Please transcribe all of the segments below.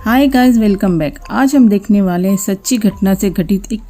Hi guys, welcome back. आज हम देखने वाले हैं सच्ची घटना से घटित एक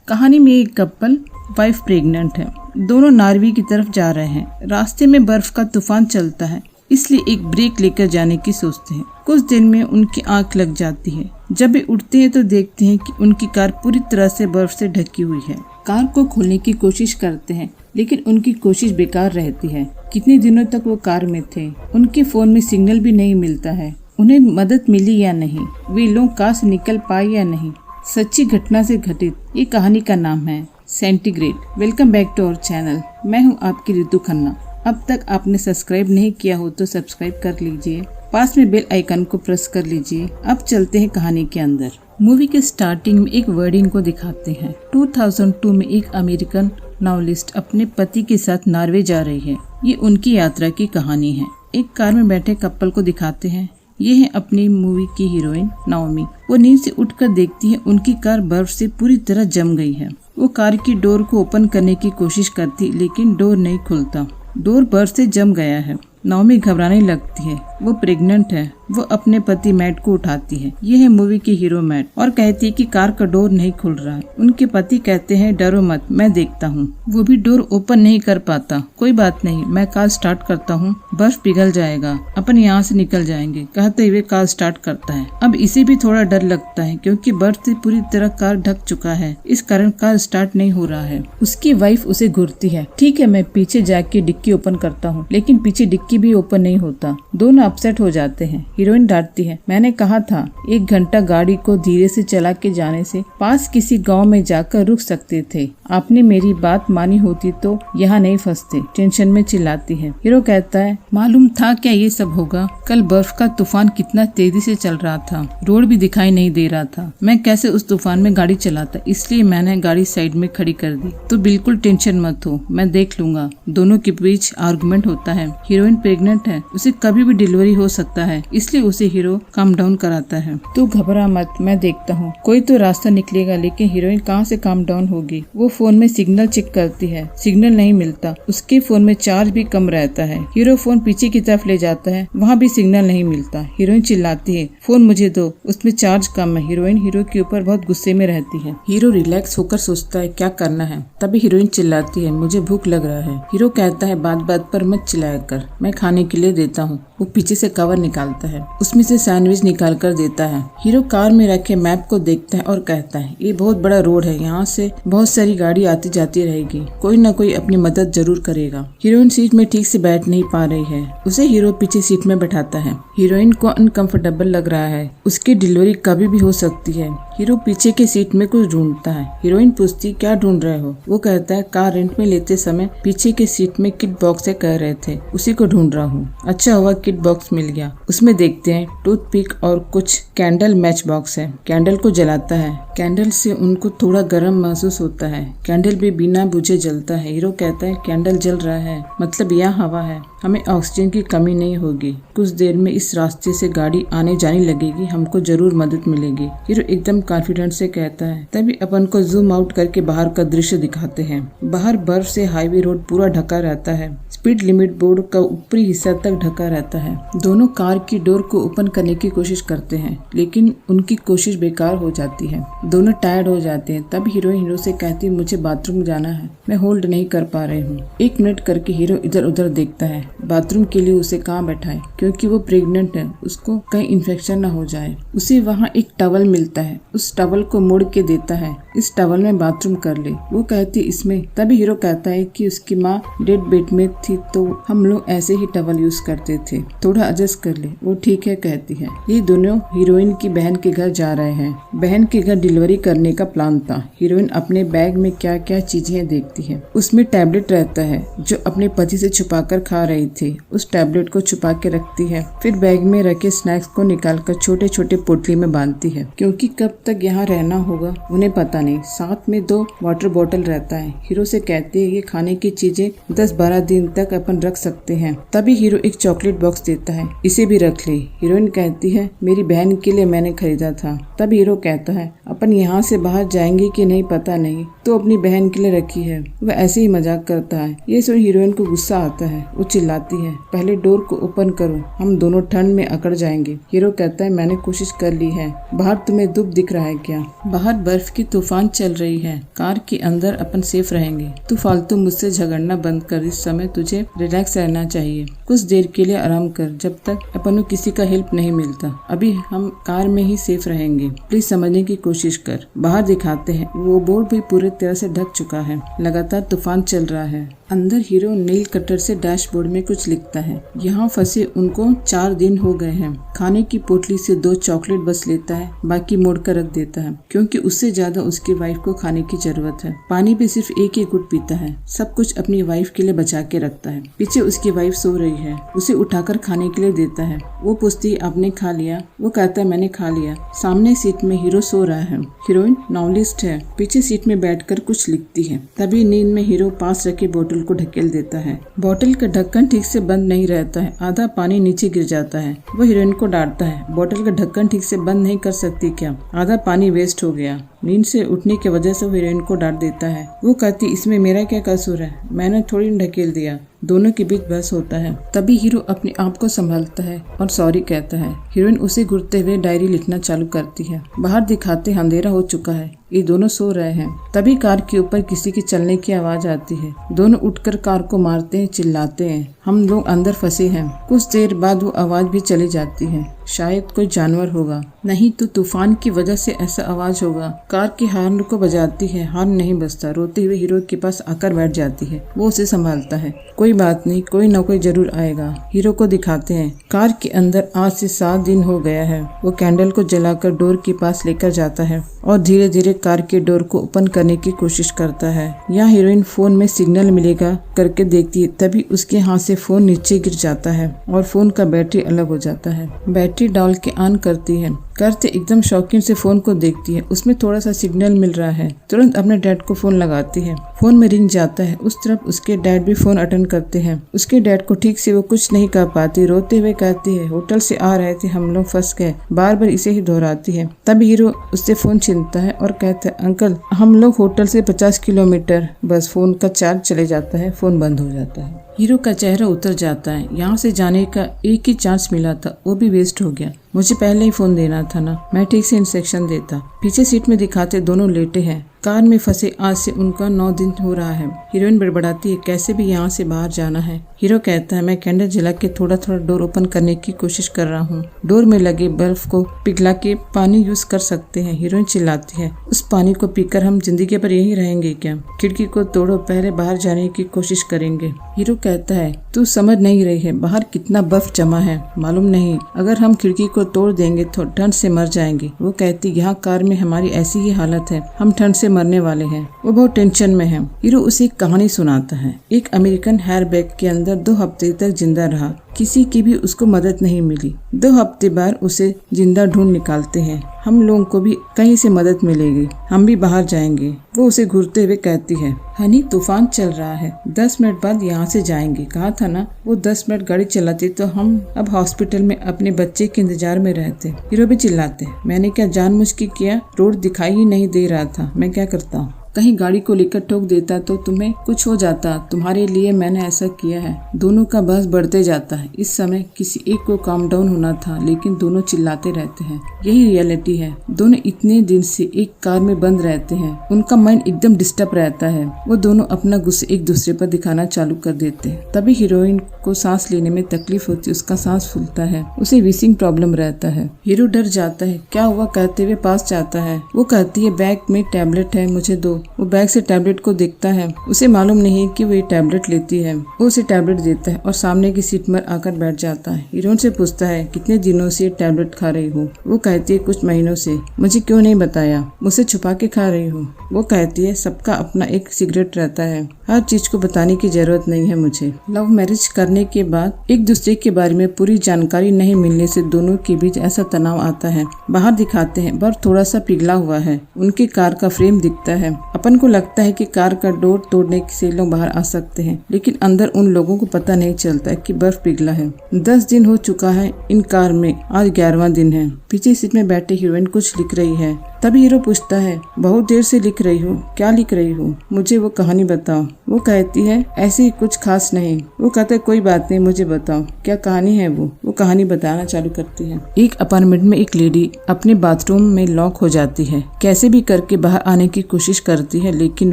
कहानी में एक कपल वाइफ प्रेग्नेंट है। दोनों नॉर्वे की तरफ जा रहे हैं। रास्ते में बर्फ का तूफान चलता है, इसलिए एक ब्रेक लेकर जाने की सोचते हैं। कुछ देर में उनकी आंख लग जाती है। जब वे उठते हैं तो देखते हैं कि उनकी कार पूरी तरह से बर्फ से ढकी हुई है। कार को खोलने की कोशिश करते हैं, लेकिन उनकी कोशिश बेकार रहती है। कितने दिनों तक वो कार में थे। उनके फोन में सिग्नल भी नहीं मिलता है। उन्हें मदद मिली या नहीं, वे लोग कार से निकल पाए या नहीं। सच्ची घटना से घटित ये कहानी का नाम है centigrade. Welcome back to our channel. मैं हूं आपकी ऋतु खन्ना। अब तक आपने सब्सक्राइब नहीं किया हो तो सब्सक्राइब कर लीजिए, पास में बेल आइकन को प्रेस कर लीजिए। अब चलते हैं कहानी के अंदर। मूवी के स्टार्टिंग में एक वेडिंग को दिखाते हैं। 2002 में एक अमेरिकन नॉवेलिस्ट अपने पति के साथ नॉर्वे जा रही है। ये उनकी यात्रा की कहानी है। एक कार में बैठे कपल को दिखाते हैं। ये है अपनी मूवी की हीरोइन नाओमी। वो नींद से उठकर देखती है उनकी कार बर्फ से पूरी तरह जम गई है। वो कार की डोर को ओपन करने की कोशिश करती, लेकिन डोर नहीं खुलता। डोर बर्फ से जम गया है। नाओमी घबराने लगती है। वो प्रेग्नेंट है। वो अपने पति मैट को उठाती है। ये है मूवी की हीरो मैट, और कहती है कि कार का डोर नहीं खुल रहा है। उनके पति कहते हैं डरो मत, मैं देखता हूँ। वो भी डोर ओपन नहीं कर पाता। कोई बात नहीं, मैं कार स्टार्ट करता हूँ, बर्फ पिघल जाएगा, अपन यहाँ से निकल जाएंगे, कहते हुए कार स्टार्ट करता है। अब इसे भी थोड़ा डर लगता है, क्योंकि बर्फ से पूरी तरह कार ढक चुका है। इस कारण कार स्टार्ट नहीं हो रहा है। उसकी वाइफ उसे घूरती है। ठीक है, मैं पीछे जाके डिक्की ओपन करता हूँ, लेकिन पीछे डिक्की भी ओपन नहीं होता। दोनों अपसेट हो जाते हैं। हीरोइन डांटती है, मैंने कहा था 1 घंटा गाड़ी को धीरे से चला के जाने से पास किसी गांव में जाकर रुक सकते थे। आपने मेरी बात मानी होती तो यहाँ नहीं फंसते। टेंशन में चिल्लाती है। हीरो कहता है, मालूम था क्या ये सब होगा? कल बर्फ का तूफान कितना तेजी से चल रहा था, रोड भी दिखाई नहीं दे रहा था। मैं कैसे उस तूफान में गाड़ी चलाता, इसलिए मैंने गाड़ी साइड में खड़ी कर दी। तो बिल्कुल टेंशन मत हो, मैं देख लूंगा। दोनों के बीच आर्गुमेंट होता है। हीरोइन प्रेग्नेंट है, उसे कभी भी डिलीवरी हो सकता है, इसलिए उसे हीरो काम डाउन कराता है। तू घबरा मत, मैं देखता हूँ, कोई तो रास्ता निकलेगा। लेकिन हीरोइन कहाँ से काम डाउन होगी? वो फोन में सिग्नल चेक करती है, सिग्नल नहीं मिलता। उसके फोन में चार्ज भी कम रहता है। हीरो फोन पीछे की तरफ ले जाता है, वहाँ भी सिग्नल नहीं मिलता। हीरोइन चिल्लाती है, फोन मुझे दो, उसमें चार्ज कम है। हीरोइन हीरो के ऊपर बहुत गुस्से में रहती है। हीरो रिलैक्स होकर सोचता है क्या करना है। तभी हीरोइन चिल्लाती है, मुझे भूख लग रहा है। हीरो कहता है, बात बात पर मत चिल्लाया कर, मैं खाने के लिए देता हूँ। वो पीछे से कवर निकालता है, उसमें से सैंडविच निकाल कर देता है। हीरो कार में रखे मैप को देखता है और कहता है, ये बहुत बड़ा रोड है, यहाँ से बहुत सारी गाड़ी आती जाती रहेगी, कोई न कोई अपनी मदद जरूर करेगा। हीरोइन सीट में ठीक से बैठ नहीं पा रही है। उसे हीरो पीछे सीट में बैठाता है। हीरोइन को अनकंफर्टेबल लग रहा है, उसकी डिलीवरी कभी भी हो सकती है। हीरो पीछे के सीट में कुछ ढूंढता है। हीरोइन पूछती, क्या ढूंढ रहे हो? वो कहता है, कार रेंट में लेते समय पीछे के सीट में किट बॉक्स है, कह रहे थे, उसी को ढूंढ रहा हूँ। अच्छा हुआ किट बॉक्स मिल गया। उसमें देखते हैं टूथपिक और कुछ कैंडल मैच बॉक्स है। कैंडल को जलाता है। कैंडल से उनको थोड़ा गर्म महसूस होता है। कैंडल भी बिना बुझे जलता है। हीरो कहता है, कैंडल जल रहा है, मतलब यहाँ हवा है, हमें ऑक्सीजन की कमी नहीं होगी। कुछ देर में इस रास्ते से गाड़ी आने जाने लगेगी, हमको जरूर मदद मिलेगी। हीरो एकदम कॉन्फिडेंट से कहता है। तभी अपन को जूम आउट करके बाहर का दृश्य दिखाते हैं। बाहर बर्फ से हाईवे रोड पूरा ढका रहता है। स्पीड लिमिट बोर्ड का ऊपरी हिस्सा तक ढका रहता है। दोनों कार की डोर को ओपन करने की कोशिश करते हैं, लेकिन उनकी कोशिश बेकार हो जाती है। दोनों टायर्ड हो जाते हैं। तब हीरोइन हीरो से कहती है, मुझे बाथरूम जाना है, मैं होल्ड नहीं कर पा रही हूँ। 1 मिनट करके हीरो इधर उधर देखता है। बाथरूम के लिए उसे कहाँ बैठाए, क्योंकि वो प्रेग्नेंट है, उसको कहीं इन्फेक्शन न हो जाए। उसे वहाँ एक टवल मिलता है, उस टवल को मोड़ के देता है, इस टवल में बाथरूम कर ले। वो कहती इसमें। तभी हीरो कहता है कि उसकी माँ डेड बेड में थी, तो हम लोग ऐसे ही टवल यूज करते थे, थोड़ा एडजस्ट कर ले। वो ठीक है कहती है। ये दोनों हीरोइन की बहन के घर जा रहे हैं। बहन के घर डिलीवरी करने का प्लान था। हीरोइन अपने बैग में क्या क्या चीजें देखती है। उसमें टैबलेट रहता है जो अपने पति से छुपा कर खा रही थी। उस टैबलेट को छुपा के रखती है। फिर बैग में रखे स्नैक्स को निकालकर छोटे छोटे पोटली में बांधती है, क्योंकि कब तक यहाँ रहना होगा उन्हें पता नहीं। साथ में 2 वाटर बॉटल रहता है। हीरो से कहती है, ये खाने की चीजें 10-12 दिन तक तक अपन रख सकते हैं। तभी हीरो एक चॉकलेट बॉक्स देता है, इसे भी रख ले। हीरोइन कहती है मेरी बहन के लिए मैंने खरीदा था। तब हीरो कहता है अपन यहाँ से बाहर जाएंगे कि नहीं पता नहीं, तो अपनी बहन के लिए रखी है। वह ऐसे ही मजाक करता है। ये सुन हीरोइन को गुस्सा आता है। वो चिल्लाती है पहले डोर को ओपन करो, हम दोनों ठंड में अकड़ जाएंगे। हीरो कहता है मैंने कोशिश कर ली है, बाहर तुम्हें धूप दिख रहा है क्या? बाहर बर्फ की तूफान चल रही है, कार के अंदर अपन सेफ रहेंगे। तू फालतू मुझसे झगड़ना बंद कर, इस समय तुझे रिलैक्स रहना चाहिए। कुछ देर के लिए आराम कर, जब तक अपन को किसी का हेल्प नहीं मिलता। अभी हम कार में ही सेफ रहेंगे, प्लीज समझने की कोशिश कर। बाहर दिखाते हैं वो बोर्ड भी पूरी तरह से ढक चुका है, लगातार तूफान चल रहा है। अंदर हीरो नील कटर से डैशबोर्ड में कुछ लिखता है। यहाँ फंसे उनको 4 दिन हो गए हैं। खाने की पोटली से 2 चॉकलेट बस लेता है, बाकी मोड़ कर रख देता है, क्योंकि उससे ज्यादा उसकी वाइफ को खाने की जरूरत है। पानी भी सिर्फ एक ही घुट पीता है। सब कुछ अपनी वाइफ के लिए बचा के रखता है। पीछे उसकी वाइफ सो रही है, उसे उठाकर खाने के लिए देता है। वो पूछती है आपने खा लिया? वो कहता है मैंने खा लिया। सामने सीट में हीरो सो रहा है। हीरोइन नॉवलिस्ट है, पीछे सीट में बैठकर कुछ लिखती है। तभी नींद में हीरो पास रखे बोतल को ढकेल देता है। बोतल का ढक्कन ठीक से बंद नहीं रहता है, आधा पानी नीचे गिर जाता है। वो हीरोइन को डांटता है बोतल का ढक्कन ठीक से बंद नहीं कर सकती क्या? आधा पानी वेस्ट हो गया। नींद से उठने की वजह से वो हीरोइन को डांट देता है। वो कहती इसमें मेरा क्या कसूर है, मैंने थोड़ी ढकेल दिया। दोनों के बीच बहस होता है। तभी हीरो अपने आप को संभालता है और सॉरी कहता है। हीरोइन उसे घुरते हुए डायरी लिखना चालू करती है। बाहर दिखाते अंधेरा हो चुका है, ये दोनों सो रहे हैं। तभी कार के ऊपर किसी के चलने की आवाज आती है। दोनों उठकर कार को मारते हैं, चिल्लाते हैं हम लोग अंदर फंसे हैं। कुछ देर बाद वो आवाज भी चली जाती है। शायद कोई जानवर होगा, नहीं तो तूफान की वजह से ऐसा आवाज होगा। कार की हॉर्न को बजाती है, हॉर्न नहीं बजता। रोते हुए हीरो के पास आकर बैठ जाती है। वो उसे संभालता है। कोई बात नहीं, कोई न कोई जरूर आएगा। हीरो को दिखाते हैं कार के अंदर आज से 7 दिन हो गया है। वो कैंडल को जलाकर डोर के पास लेकर जाता है और धीरे धीरे कार के डोर को ओपन करने की कोशिश करता है। यहाँ हीरोइन फोन में सिग्नल मिलेगा करके देखती है। तभी उसके हाथ से फोन नीचे गिर जाता है और फोन का बैटरी अलग हो जाता है। बैटरी डाल के ऑन करती है। करते एकदम शौकीन से फोन को देखती है, उसमें थोड़ा सा सिग्नल मिल रहा है। तुरंत अपने डैड को फोन लगाती है। फोन में रिंग जाता है। उस तरफ उसके डैड भी फोन अटेंड करते हैं। उसके डैड को ठीक से वो कुछ नहीं कर पाती, रोते हुए कहती है होटल से आ रहे थे, हम लोग फंस गए। बार बार इसे ही दोहराती है। तब हीरो उससे फोन छीनता है और कहता है अंकल हम लोग होटल से 50 किलोमीटर। बस फोन का चार्ज चले जाता है, फोन बंद हो जाता है। हीरो का चेहरा उतर जाता है। यहाँ से जाने का एक ही चांस मिला था, वो भी वेस्ट हो गया। मुझे पहले ही फोन देना था ना, मैं ठीक से इंस्ट्रक्शन देता। पीछे सीट में दिखाते दोनों लेटे हैं। कार में फंसे आज से उनका 9 दिन हो रहा है। हीरोइन बड़बड़ाती है कैसे भी यहाँ से बाहर जाना है। हीरो कहता है मैं कैंडल जला के थोड़ा थोड़ा डोर ओपन करने की कोशिश कर रहा हूँ। डोर में लगे बर्फ को पिघला के पानी यूज कर सकते हैं। हीरोइन चिल्लाती है उस पानी को पीकर हम जिंदगी पर यही रहेंगे क्या? खिड़की को तोड़ो, पहले बाहर जाने की कोशिश करेंगे। हीरो कहता है तू समझ नहीं रही है, बाहर कितना बर्फ जमा है मालूम नहीं, अगर हम खिड़की को तोड़ देंगे तो ठंड से मर जाएंगे। वो कहती यहाँ कार में हमारी ऐसी ही हालत है, हम ठंड से मरने वाले हैं। वो बहुत टेंशन में है। हीरो उसे एक कहानी सुनाता है। एक अमेरिकन हेयरबैग के अंदर 2 हफ्ते तक जिंदा रहा, किसी की भी उसको मदद नहीं मिली। 2 हफ्ते बाद उसे जिंदा ढूंढ निकालते हैं। हम लोगों को भी कहीं से मदद मिलेगी, हम भी बाहर जाएंगे। वो उसे घूरते हुए कहती है हनी तूफान चल रहा है, 10 मिनट बाद यहाँ से जाएंगे। कहा था ना, वो 10 मिनट गाड़ी चलाती तो हम अब हॉस्पिटल में अपने बच्चे के इंतजार में रहते। हीरो भी चिल्लाते मैंने क्या जानबूझ के किया, रोड दिखाई ही नहीं दे रहा था, मैं क्या करता हूँ। कहीं गाड़ी को लेकर ठोक देता तो तुम्हें कुछ हो जाता, तुम्हारे लिए मैंने ऐसा किया है। दोनों का बहस बढ़ते जाता है। इस समय किसी एक को काम डाउन होना था, लेकिन दोनों चिल्लाते रहते हैं। यही रियलिटी है। दोनों इतने दिन से एक कार में बंद रहते हैं, उनका माइंड एकदम डिस्टर्ब रहता है। वो दोनों अपना गुस्से एक दूसरे पर दिखाना चालू कर देते हैं। तभी हीरोइन को सांस लेने में तकलीफ होती, उसका सांस फूलता है, उसे विसिंग प्रॉब्लम रहता है। हीरो डर जाता है, क्या हुआ कहते हुए पास जाता है। वो कहती है बैग में टैबलेट है, मुझे दो। वो बैग से टैबलेट को देखता है, उसे मालूम नहीं है कि वो ये टैबलेट लेती है। वो उसे टैबलेट देता है और सामने की सीट पर आकर बैठ जाता है। हीरोइन से पूछता है कितने दिनों से टैबलेट खा रही हो। वो कहती है कुछ महीनों से। मुझे क्यों नहीं बताया, मुझसे छुपा के खा रही हो। वो कहती है सबका अपना एक सिगरेट रहता है, हर चीज को बताने की जरूरत नहीं है मुझे। लव मैरिज करने के बाद एक दूसरे के बारे में पूरी जानकारी नहीं मिलने से दोनों के बीच ऐसा तनाव आता है। बाहर दिखाते हैं बर्फ थोड़ा सा पिघला हुआ है, उनकी कार का फ्रेम दिखता है। अपन को लगता है कि कार का डोर तोड़ने से लोग बाहर आ सकते हैं, लेकिन अंदर उन लोगों को पता नहीं चलता कि बर्फ पिघला है। 10 दिन हो चुका है इन कार में, आज 11वां दिन है। पीछे सीट में बैठे हीरोइन कुछ लिख रही है। तभी हीरो पूछता है, बहुत देर से लिख रही हूँ, क्या लिख रही हूँ, मुझे वो कहानी बताओ। वो कहती है, ऐसी ही कुछ खास नहीं। वो कहता है, कोई बात नहीं, मुझे बताओ क्या कहानी है। वो कहानी बताना चालू करती है। एक अपार्टमेंट में एक लेडी अपने बाथरूम में लॉक हो जाती है। कैसे भी करके बाहर आने की कोशिश करती है, लेकिन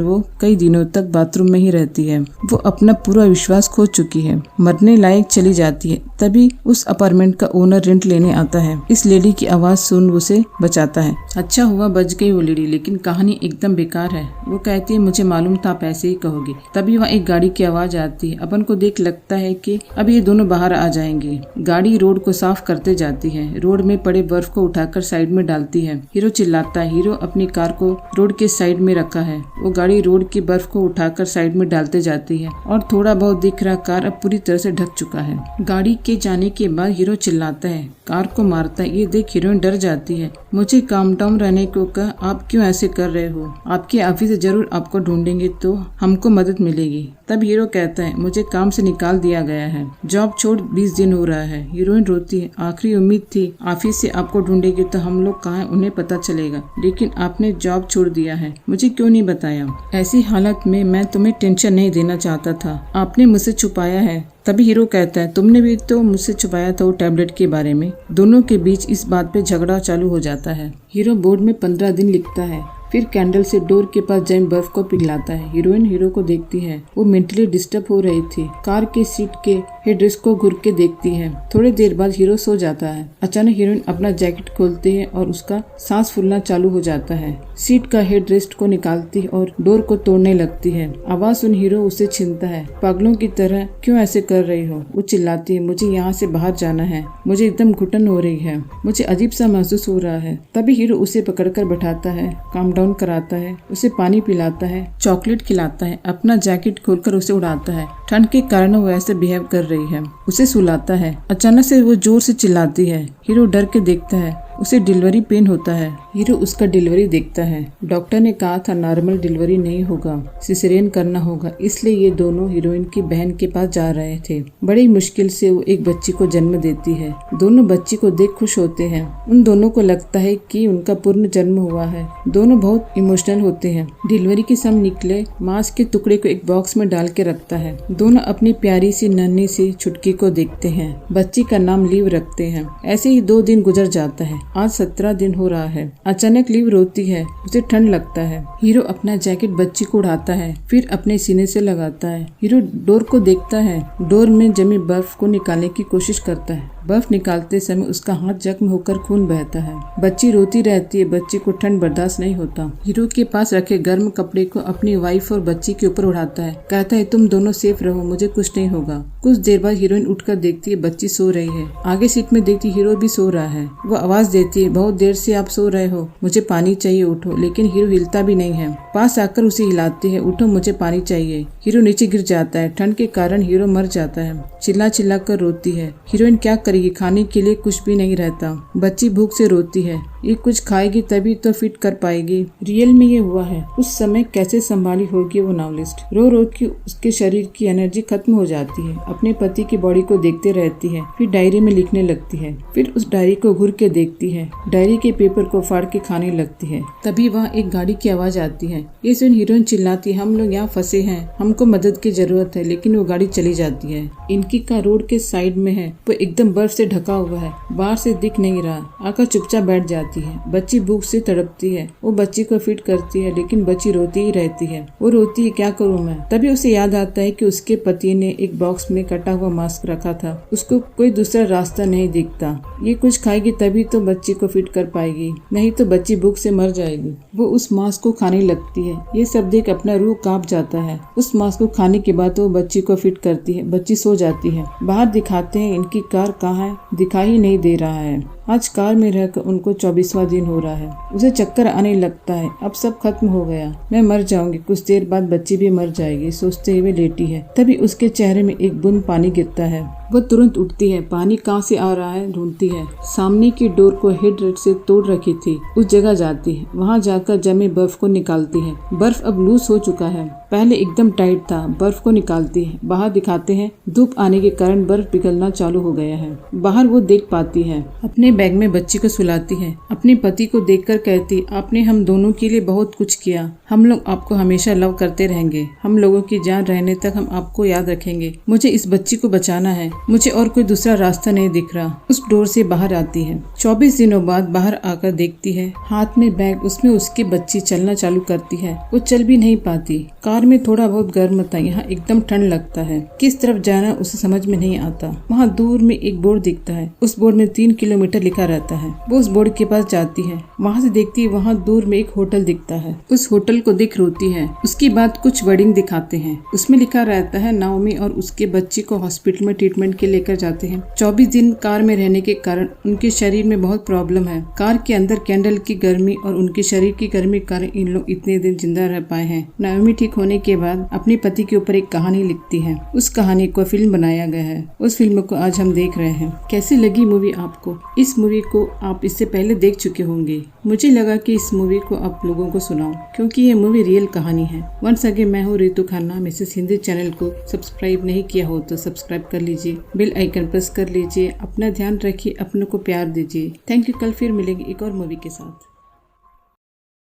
वो कई दिनों तक बाथरूम में ही रहती है। वो अपना पूरा विश्वास खो चुकी है, मरने लायक चली जाती है। तभी उस अपार्टमेंट का ओनर रेंट लेने आता है। इस लेडी की आवाज सुन उसे बचाता है। अच्छा हुआ बच गई वो लेडी, लेकिन कहानी एकदम बेकार है। वो कहती है, मुझे मालूम था आप ऐसे ही कहोगे। तभी वहाँ एक गाड़ी की आवाज आती है। अपन को देख लगता है कि अब ये दोनों बाहर आ जाएंगे। गाड़ी रोड को साफ करते जाती है। रोड में पड़े बर्फ को उठाकर साइड में डालती है। हीरो चिल्लाता है। हीरो अपनी कार को रोड के साइड में रखा है। वो गाड़ी रोड की बर्फ को उठाकर साइड में डालते जाती है और थोड़ा बहुत दिख रहा कार अब पूरी तरह से ढक चुका है। गाड़ी के जाने के बाद हीरो चिल्लाता है, कार को मारता है। ये देख हीरोइन डर जाती है। मुझे काम डाउन रहने को कहा, आप क्यों ऐसे कर रहे हो? आपके ऑफिस से जरूर आपको ढूंढेंगे तो हमको मदद मिलेगी। तब हीरो कहता है, मुझे काम से निकाल दिया गया है, जॉब छोड़ 20 दिन हो रहा है। हीरोइन रोती है, आखिरी उम्मीद थी ऑफिस से आपको ढूंढेगी तो हम लोग कहाँ उन्हें पता चलेगा, लेकिन आपने जॉब छोड़ दिया है, मुझे क्यों नहीं बताया? ऐसी हालत में मैं तुम्हें टेंशन नहीं देना चाहता था, आपने मुझसे छुपाया है। तभी हीरो कहता है, तुमने भी तो मुझसे छुपाया था वो टैबलेट के बारे में। दोनों के बीच इस बात पे झगड़ा चालू हो जाता है। हीरो बोर्ड में 15 दिन लिखता है, फिर कैंडल से डोर के पास जाए बर्फ को पिघलाता है। हीरोइन हीरो को देखती है। वो मेंटली डिस्टर्ब हो रही थी। कार के सीट के हेडरेस्ट को घुर के देखती है। थोड़ी देर बाद हीरो सो जाता है। अचानक हीरोइन अपना जैकेट खोलती है और उसका सांस फूलना चालू हो जाता है। सीट का हेडरेस्ट को निकालती है और डोर को तोड़ने लगती है। आवाज सुन हीरो उसे छीनता है। पागलों की तरह क्यों ऐसे कर रही हो? वो चिल्लाती है, मुझे यहाँ से बाहर जाना है, मुझे एकदम घुटन हो रही है, मुझे अजीब सा महसूस हो रहा है। तभी हीरो उसे पकड़कर बैठाता है, काम डाउन कराता है, उसे पानी पिलाता है, चॉकलेट खिलाता है, अपना जैकेट खोलकर उसे उड़ाता है। ठंड के कारण वो ऐसे बिहेव कर रही है। उसे सुलाता है। अचानक से वो जोर से चिल्लाती है। हीरो डर के देखता है। उसे डिलीवरी पेन होता है। हीरो उसका डिलीवरी देखता है। डॉक्टर ने कहा था नॉर्मल डिलीवरी नहीं होगा, सिसेरियन करना होगा, इसलिए ये दोनों हीरोइन की बहन के पास जा रहे थे। बड़ी मुश्किल से वो एक बच्ची को जन्म देती है। दोनों बच्ची को देख खुश होते हैं। उन दोनों को लगता है कि उनका पूर्ण जन्म हुआ है। दोनों बहुत इमोशनल होते हैं। डिलीवरी के समय निकले मांस के टुकड़े को एक बॉक्स में डाल के रखता है। दोनों अपनी प्यारी सी नन्ही सी छुटकी को देखते हैं। बच्ची का नाम लिव रखते हैं। ऐसे ही 2 दिन गुजर जाता है। आज 17 दिन हो रहा है। अचानक लिव रोती है। उसे ठंड लगता है। हीरो अपना जैकेट बच्ची को उड़ाता है, फिर अपने सीने से लगाता है। हीरो डोर को देखता है। डोर में जमी बर्फ को निकालने की कोशिश करता है। बर्फ निकालते समय उसका हाथ जख्म होकर खून बहता है। बच्ची रोती रहती है। बच्ची को ठंड बर्दाश्त नहीं होता। हीरो के पास रखे गर्म कपड़े को अपनी वाइफ और बच्ची के ऊपर उड़ाता है। कहता है, तुम दोनों सेफ रहो, मुझे कुछ नहीं होगा। कुछ देर बाद हीरोइन उठकर देखती है बच्ची सो रही है। आगे सीट में देखती हीरो भी सो रहा है। वो आवाज देती है, बहुत देर से आप सो रहे हो, मुझे पानी चाहिए, उठो। लेकिन हीरो हिलता भी नहीं है। पास आकर उसे हिलाती है, उठो, मुझे पानी चाहिए। हीरो नीचे गिर जाता है। ठंड के कारण हीरो मर जाता है। चिल्ला चिल्ला कर रोती है। हीरोइन क्या करेगी, खाने के लिए कुछ भी नहीं रहता। बच्ची भूख से रोती है। ये कुछ खाएगी तभी तो फिट कर पाएगी। रियल में ये हुआ है। उस समय कैसे संभाली होगी वो नॉवेलिस्ट। रो रो के उसके शरीर की एनर्जी खत्म हो जाती है। अपने पति की बॉडी को देखते रहती है, फिर डायरी में लिखने लगती है। फिर उस डायरी को घूर के देखती है। डायरी के पेपर को फाड़ के खाने लगती है। तभी वहाँ एक गाड़ी की आवाज आती है। ये सुन हीरोइन चिल्लाती है, हम लोग यहाँ फंसे हैं, हमको मदद की जरूरत है। लेकिन वो गाड़ी चली जाती है। इनकी कार रोड के साइड में है। वो एकदम बर्फ से ढका हुआ है, बाहर से दिख नहीं रहा। आकर चुपचाप बैठ जाती है। बच्ची भूख से तड़पती है। वो बच्ची को फिट करती है, लेकिन बच्ची रोती ही रहती है। वो रोती है, क्या करूँ मैं? तभी उसे याद आता है कि उसके पति ने एक बॉक्स में कटा हुआ मास्क रखा था। उसको कोई दूसरा रास्ता नहीं दिखता। ये कुछ खाएगी तभी तो बच्ची को फिट कर पाएगी, नहीं तो बच्ची भूख से मर जाएगी। वो उस मास्क को खाने लगती है। ये सब देख अपना रूह कांप जाता है। उस मास्क को खाने के बाद वो बच्ची को फिट करती है। बच्ची सो जाती है। बाहर दिखाते हैं इनकी कार कहाँ है, दिखाई नहीं दे रहा है। आज कार में रहकर उनको 24वां दिन हो रहा है। उसे चक्कर आने लगता है। अब सब खत्म हो गया, मैं मर जाऊंगी, कुछ देर बाद बच्ची भी मर जाएगी, सोचते हुए लेटी है। तभी उसके चेहरे में एक बूंद पानी गिरता है। वह तुरंत उठती है, पानी कहाँ से आ रहा है ढूंढती है। सामने की डोर को हेडरेस्ट से तोड़ रखी थी। उस जगह जाती है, वहाँ जाकर जमे बर्फ को निकालती है। बर्फ अब लूज हो चुका है, पहले एकदम टाइट था। बर्फ को निकालती है, बाहर दिखाते हैं। धूप आने के कारण बर्फ पिघलना चालू हो गया है। बाहर वो देख पाती है, अपने बैग में बच्ची को सुलाती है। अपने पति को देखकर कहती, आपने हम दोनों के लिए बहुत कुछ किया, हम लोग आपको हमेशा लव करते रहेंगे, हम लोगों की जान रहने तक हम आपको याद रखेंगे। मुझे इस बच्ची को बचाना है, मुझे और कोई दूसरा रास्ता नहीं दिख रहा। उस डोर से बाहर आती है। 24 दिनों बाद बाहर आकर देखती है, हाथ में बैग, उसमें उसकी बच्ची चलना चालू करती है। वो चल भी नहीं पाती। कार में थोड़ा बहुत गर्म था, यहाँ एकदम ठंड लगता है। किस तरफ जाना उसे समझ में नहीं आता। वहाँ दूर में एक बोर्ड दिखता है, उस बोर्ड में 3 किलोमीटर लिखा रहता है। वो उस बोर्ड के पास जाती है, वहाँ से देखती है वहाँ दूर में एक होटल दिखता है। उस होटल को देख रोती है। उसके बाद कुछ वर्डिंग दिखाते हैं, उसमें लिखा रहता है नाओमी और उसके बच्ची को हॉस्पिटल में ट्रीटमेंट के लेकर जाते हैं। 24 दिन कार में रहने के कारण उनके शरीर में बहुत प्रॉब्लम है। कार के अंदर कैंडल की गर्मी और उनके शरीर की गर्मी के कारण इन लोग इतने दिन जिंदा रह पाए हैं। नाओमी ठीक होने के बाद अपने पति के ऊपर एक कहानी लिखती है। उस कहानी को फिल्म बनाया गया है। उस फिल्म को आज हम देख रहे हैं। कैसी लगी मूवी आपको? इस मूवी को आप इससे पहले देख चुके होंगे। मुझे लगा कि इस मूवी को आप लोगों को सुनाऊं, क्योंकि ये मूवी रियल कहानी है। वंस अगेन मैं हूँ रितु खन्ना। मिसेस हिंदी चैनल को सब्सक्राइब नहीं किया हो तो सब्सक्राइब कर लीजिए, बेल आइकन प्रेस कर लीजिए। अपना ध्यान रखिए, अपनों को प्यार दीजिए। Thank you. कल फिर मिलेंगे एक और मूवी के साथ।